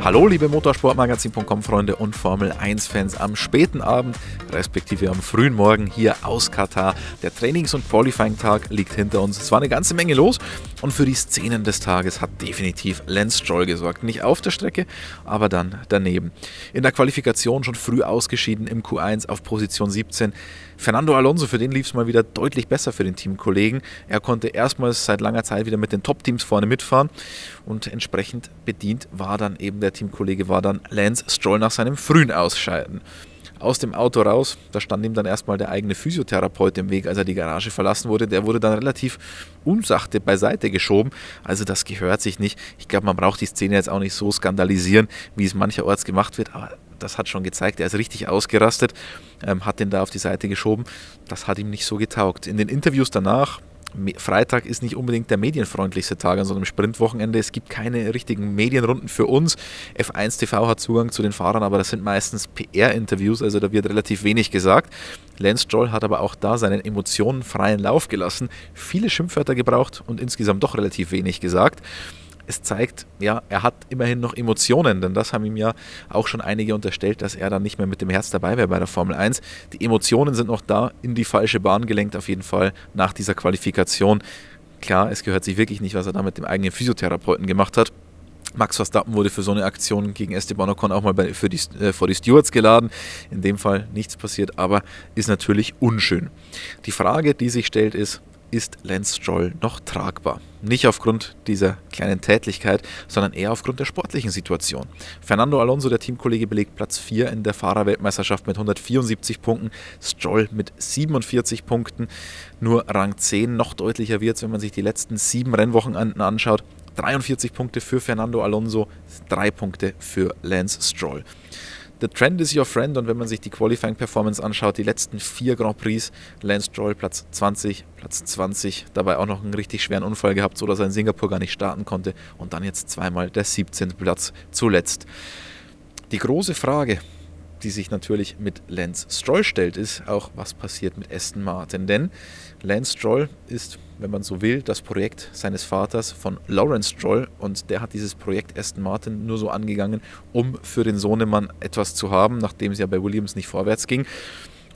Hallo liebe Motorsportmagazin.com Freunde und Formel 1 Fans am späten Abend, respektive am frühen Morgen hier aus Katar. Der Trainings- und Qualifying-Tag liegt hinter uns. Es war eine ganze Menge los und für die Szenen des Tages hat definitiv Lance Stroll gesorgt. Nicht auf der Strecke, aber dann daneben. In der Qualifikation schon früh ausgeschieden im Q1 auf Position 17. Fernando Alonso, für den lief es mal wieder deutlich besser für den Teamkollegen. Er konnte erstmals seit langer Zeit wieder mit den Top-Teams vorne mitfahren und entsprechend bedient war dann eben der Teamkollege, war dann Lance Stroll nach seinem frühen Ausscheiden. Aus dem Auto raus, da stand ihm dann erstmal der eigene Physiotherapeut im Weg, als er die Garage verlassen wurde. Der wurde dann relativ unsachte beiseite geschoben, also das gehört sich nicht. Ich glaube, man braucht die Szene jetzt auch nicht so skandalisieren, wie es mancherorts gemacht wird, aber das hat schon gezeigt, er ist richtig ausgerastet, hat den da auf die Seite geschoben. Das hat ihm nicht so getaugt. In den Interviews danach, Freitag ist nicht unbedingt der medienfreundlichste Tag an so einem Sprintwochenende. Es gibt keine richtigen Medienrunden für uns. F1 TV hat Zugang zu den Fahrern, aber das sind meistens PR-Interviews, also da wird relativ wenig gesagt. Lance Stroll hat aber auch da seinen Emotionen freien Lauf gelassen, viele Schimpfwörter gebraucht und insgesamt doch relativ wenig gesagt. Es zeigt, ja, er hat immerhin noch Emotionen, denn das haben ihm ja auch schon einige unterstellt, dass er dann nicht mehr mit dem Herz dabei wäre bei der Formel 1. Die Emotionen sind noch da, in die falsche Bahn gelenkt auf jeden Fall nach dieser Qualifikation. Klar, es gehört sich wirklich nicht, was er da mit dem eigenen Physiotherapeuten gemacht hat. Max Verstappen wurde für so eine Aktion gegen Esteban Ocon auch mal vor die Stewards geladen. In dem Fall nichts passiert, aber ist natürlich unschön. Die Frage, die sich stellt, ist Lance Stroll noch tragbar? Nicht aufgrund dieser kleinen Tätlichkeit, sondern eher aufgrund der sportlichen Situation. Fernando Alonso, der Teamkollege, belegt Platz 4 in der Fahrerweltmeisterschaft mit 174 Punkten, Stroll mit 47 Punkten. Nur Rang 10, noch deutlicher wird es, wenn man sich die letzten 7 Rennwochenenden anschaut. 43 Punkte für Fernando Alonso, 3 Punkte für Lance Stroll. The trend is your friend, und wenn man sich die Qualifying-Performance anschaut, die letzten 4 Grand Prix, Lance Stroll Platz 20, dabei auch noch einen richtig schweren Unfall gehabt, so dass er in Singapur gar nicht starten konnte, und dann jetzt zweimal der 17. Platz zuletzt. Die große Frage, die sich natürlich mit Lance Stroll stellt, ist auch, was passiert mit Aston Martin, denn Lance Stroll ist, wenn man so will, das Projekt seines Vaters von Lawrence Stroll, und der hat dieses Projekt Aston Martin nur so angegangen, um für den Sohnemann etwas zu haben, nachdem es ja bei Williams nicht vorwärts ging.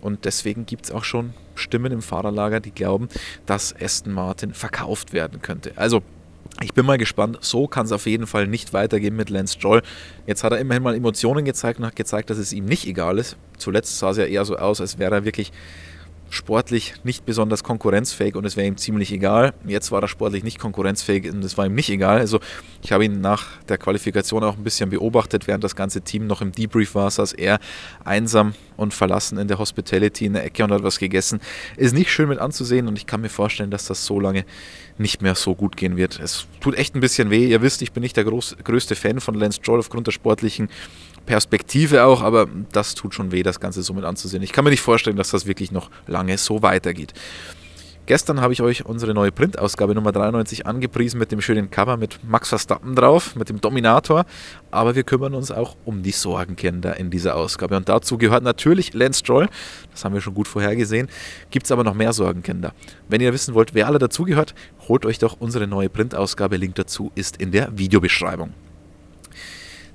Und deswegen gibt es auch schon Stimmen im Fahrerlager, die glauben, dass Aston Martin verkauft werden könnte. Also ich bin mal gespannt, so kann es auf jeden Fall nicht weitergehen mit Lance Stroll. Jetzt hat er immerhin mal Emotionen gezeigt und hat gezeigt, dass es ihm nicht egal ist. Zuletzt sah es ja eher so aus, als wäre er wirklich sportlich nicht besonders konkurrenzfähig und es wäre ihm ziemlich egal. Jetzt war er sportlich nicht konkurrenzfähig und es war ihm nicht egal. Also ich habe ihn nach der Qualifikation auch ein bisschen beobachtet, während das ganze Team noch im Debrief war, saß er einsam und verlassen in der Hospitality in der Ecke und hat was gegessen. Ist nicht schön mit anzusehen und ich kann mir vorstellen, dass das so lange nicht mehr so gut gehen wird. Es tut echt ein bisschen weh. Ihr wisst, ich bin nicht der größte Fan von Lance Stroll aufgrund der sportlichen Perspektive auch, aber das tut schon weh, das Ganze so mit anzusehen. Ich kann mir nicht vorstellen, dass das wirklich noch lange so weitergeht. Gestern habe ich euch unsere neue Printausgabe Nummer 93 angepriesen mit dem schönen Cover mit Max Verstappen drauf, mit dem Dominator, aber wir kümmern uns auch um die Sorgenkinder in dieser Ausgabe und dazu gehört natürlich Lance Stroll, das haben wir schon gut vorhergesehen, gibt es aber noch mehr Sorgenkinder. Wenn ihr wissen wollt, wer alle dazugehört, holt euch doch unsere neue Printausgabe, Link dazu ist in der Videobeschreibung.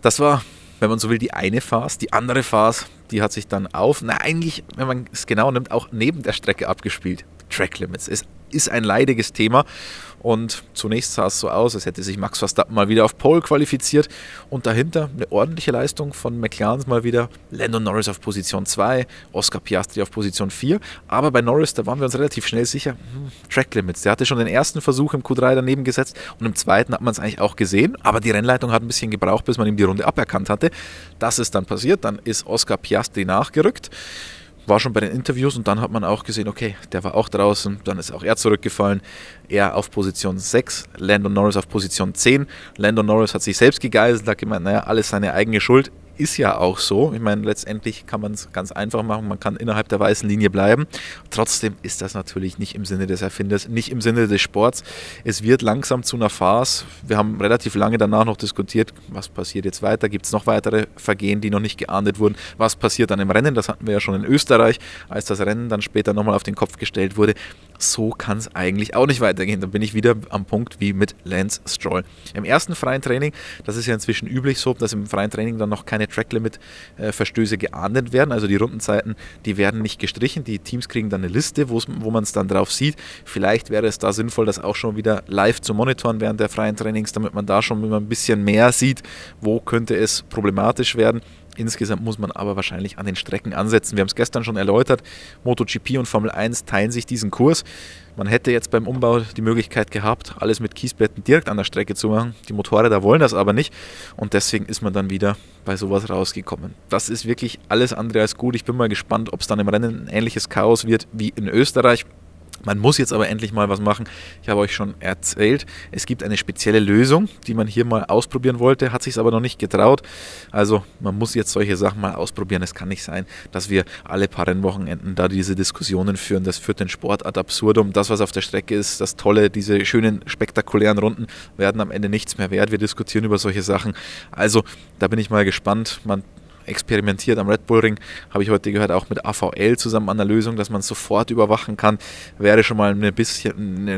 Das war, wenn man so will, die eine Farce. Die andere Farce, die hat sich dann eigentlich, wenn man es genau nimmt, auch neben der Strecke abgespielt. Track Limits. Es ist ein leidiges Thema und zunächst sah es so aus, als hätte sich Max Verstappen mal wieder auf Pole qualifiziert und dahinter eine ordentliche Leistung von McLaren mal wieder. Lando Norris auf Position 2, Oscar Piastri auf Position 4, aber bei Norris, da waren wir uns relativ schnell sicher, Track Limits. Der hatte schon den ersten Versuch im Q3 daneben gesetzt und im zweiten hat man es eigentlich auch gesehen, aber die Rennleitung hat ein bisschen gebraucht, bis man ihm die Runde aberkannt hatte. Das ist dann passiert, dann ist Oscar Piastri nachgerückt. War schon bei den Interviews und dann hat man auch gesehen, okay, der war auch draußen, dann ist auch er zurückgefallen, er auf Position 6, Lando Norris auf Position 10. Lando Norris hat sich selbst gegeißelt, hat gemeint, naja, alles seine eigene Schuld. ist ja auch so. Ich meine, letztendlich kann man es ganz einfach machen. Man kann innerhalb der weißen Linie bleiben. Trotzdem ist das natürlich nicht im Sinne des Erfinders, nicht im Sinne des Sports. Es wird langsam zu einer Farce. Wir haben relativ lange danach noch diskutiert, was passiert jetzt weiter. Gibt es noch weitere Vergehen, die noch nicht geahndet wurden? Was passiert dann im Rennen? Das hatten wir ja schon in Österreich, als das Rennen dann später nochmal auf den Kopf gestellt wurde. So kann es eigentlich auch nicht weitergehen. Da bin ich wieder am Punkt wie mit Lance Stroll. Im ersten freien Training, das ist ja inzwischen üblich so, dass im freien Training dann noch keine Track-Limit-Verstöße geahndet werden. Also die Rundenzeiten, die werden nicht gestrichen. Die Teams kriegen dann eine Liste, wo man es dann drauf sieht. Vielleicht wäre es da sinnvoll, das auch schon wieder live zu monitoren während der freien Trainings, damit man da schon ein bisschen mehr sieht, wo könnte es problematisch werden. Insgesamt muss man aber wahrscheinlich an den Strecken ansetzen. Wir haben es gestern schon erläutert, MotoGP und Formel 1 teilen sich diesen Kurs. Man hätte jetzt beim Umbau die Möglichkeit gehabt, alles mit Kiesbetten direkt an der Strecke zu machen. Die Motorräder wollen das aber nicht und deswegen ist man dann wieder bei sowas rausgekommen. Das ist wirklich alles andere als gut. Ich bin mal gespannt, ob es dann im Rennen ein ähnliches Chaos wird wie in Österreich. Man muss jetzt aber endlich mal was machen. Ich habe euch schon erzählt, es gibt eine spezielle Lösung, die man hier mal ausprobieren wollte, hat sich es aber noch nicht getraut. Also man muss jetzt solche Sachen mal ausprobieren. Es kann nicht sein, dass wir alle paar Rennwochenenden da diese Diskussionen führen. Das führt den Sport ad absurdum. Das, was auf der Strecke ist, das Tolle, diese schönen, spektakulären Runden werden am Ende nichts mehr wert. Wir diskutieren über solche Sachen. Also da bin ich mal gespannt. Man experimentiert am Red Bull Ring, habe ich heute gehört, auch mit AVL zusammen an der Lösung, dass man es sofort überwachen kann. Wäre schon mal eine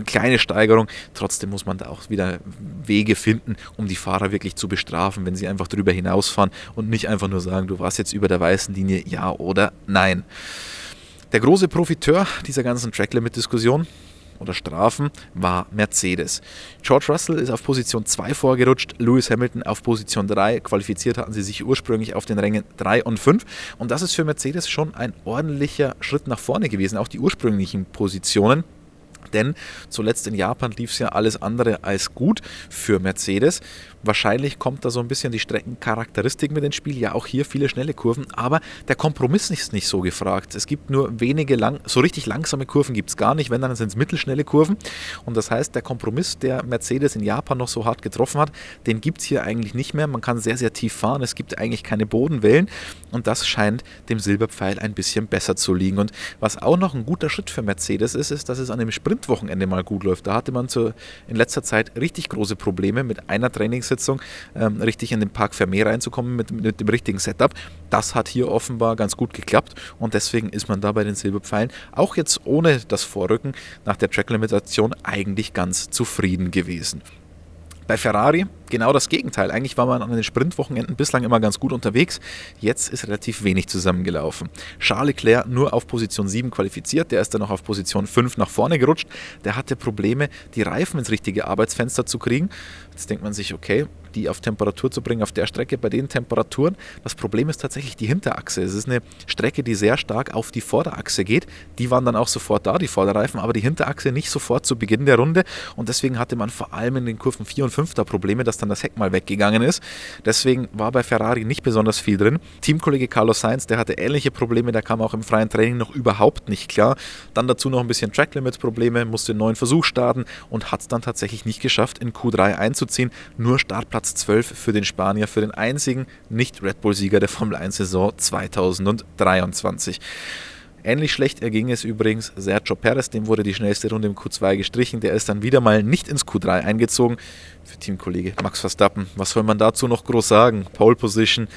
kleine Steigerung. Trotzdem muss man da auch wieder Wege finden, um die Fahrer wirklich zu bestrafen, wenn sie einfach drüber hinausfahren und nicht einfach nur sagen, du warst jetzt über der weißen Linie, ja oder nein. Der große Profiteur dieser ganzen Track-Limit-Diskussion oder Strafen war Mercedes. George Russell ist auf Position 2 vorgerutscht, Lewis Hamilton auf Position 3. Qualifiziert hatten sie sich ursprünglich auf den Rängen 3 und 5. Und das ist für Mercedes schon ein ordentlicher Schritt nach vorne gewesen, auch die ursprünglichen Positionen. Denn zuletzt in Japan lief es ja alles andere als gut für Mercedes. Wahrscheinlich kommt da so ein bisschen die Streckencharakteristik mit ins Spiel. Ja, auch hier viele schnelle Kurven, aber der Kompromiss ist nicht so gefragt. Es gibt nur wenige, so richtig langsame Kurven gibt es gar nicht, wenn dann sind es mittelschnelle Kurven. Und das heißt, der Kompromiss, der Mercedes in Japan noch so hart getroffen hat, den gibt es hier eigentlich nicht mehr. Man kann sehr, sehr tief fahren, es gibt eigentlich keine Bodenwellen und das scheint dem Silberpfeil ein bisschen besser zu liegen. Und was auch noch ein guter Schritt für Mercedes ist, dass es an dem Sprintwochenende mal gut läuft. Da hatte man in letzter Zeit richtig große Probleme mit einer Trainingssitzung richtig in den Parc Fermé reinzukommen mit dem richtigen Setup. Das hat hier offenbar ganz gut geklappt und deswegen ist man da bei den Silberpfeilen auch jetzt ohne das Vorrücken nach der Track-Limitation eigentlich ganz zufrieden gewesen. Bei Ferrari genau das Gegenteil. Eigentlich war man an den Sprintwochenenden bislang immer ganz gut unterwegs. Jetzt ist relativ wenig zusammengelaufen. Charles Leclerc nur auf Position 7 qualifiziert. Der ist dann noch auf Position 5 nach vorne gerutscht. Der hatte Probleme, die Reifen ins richtige Arbeitsfenster zu kriegen. Jetzt denkt man sich, okay, die auf Temperatur zu bringen auf der Strecke bei den Temperaturen. Das Problem ist tatsächlich die Hinterachse. Es ist eine Strecke, die sehr stark auf die Vorderachse geht. Die waren dann auch sofort da, die Vorderreifen, aber die Hinterachse nicht sofort zu Beginn der Runde. Und deswegen hatte man vor allem in den Kurven 4 und 5 da Probleme, dass dann das Heck mal weggegangen ist. Deswegen war bei Ferrari nicht besonders viel drin. Teamkollege Carlos Sainz, der hatte ähnliche Probleme, der kam auch im freien Training noch überhaupt nicht klar. Dann dazu noch ein bisschen Track-Limit-Probleme, musste einen neuen Versuch starten und hat es dann tatsächlich nicht geschafft, in Q3 einzuziehen. Nur Startplatz 12 für den Spanier, für den einzigen Nicht-Red Bull-Sieger der Formel-1-Saison 2023. Ähnlich schlecht erging es übrigens Sergio Perez, dem wurde die schnellste Runde im Q2 gestrichen, der ist dann wieder mal nicht ins Q3 eingezogen. Für Teamkollege Max Verstappen, was soll man dazu noch groß sagen? Pole Position.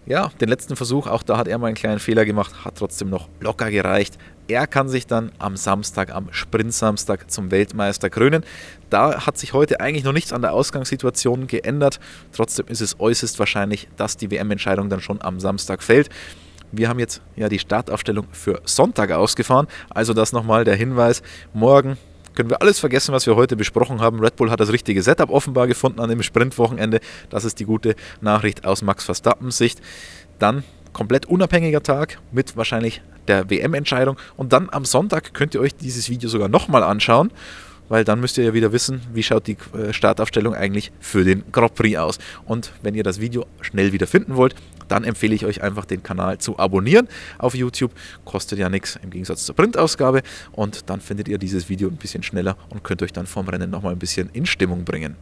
Ja, den letzten Versuch, auch da hat er mal einen kleinen Fehler gemacht, hat trotzdem noch locker gereicht. Er kann sich dann am Samstag, am Sprint-Samstag zum Weltmeister krönen. Da hat sich heute eigentlich noch nichts an der Ausgangssituation geändert. Trotzdem ist es äußerst wahrscheinlich, dass die WM-Entscheidung dann schon am Samstag fällt. Wir haben jetzt ja die Startaufstellung für Sonntag ausgefahren. Also das nochmal der Hinweis. Morgen können wir alles vergessen, was wir heute besprochen haben. Red Bull hat das richtige Setup offenbar gefunden an dem Sprintwochenende. Das ist die gute Nachricht aus Max Verstappens Sicht. Dann komplett unabhängiger Tag mit wahrscheinlich der WM-Entscheidung. Und dann am Sonntag könnt ihr euch dieses Video sogar nochmal anschauen, weil dann müsst ihr ja wieder wissen, wie schaut die Startaufstellung eigentlich für den Grand Prix aus. Und wenn ihr das Video schnell wieder finden wollt, dann empfehle ich euch einfach, den Kanal zu abonnieren auf YouTube. Kostet ja nichts im Gegensatz zur Printausgabe. Und dann findet ihr dieses Video ein bisschen schneller und könnt euch dann vom Rennen nochmal ein bisschen in Stimmung bringen.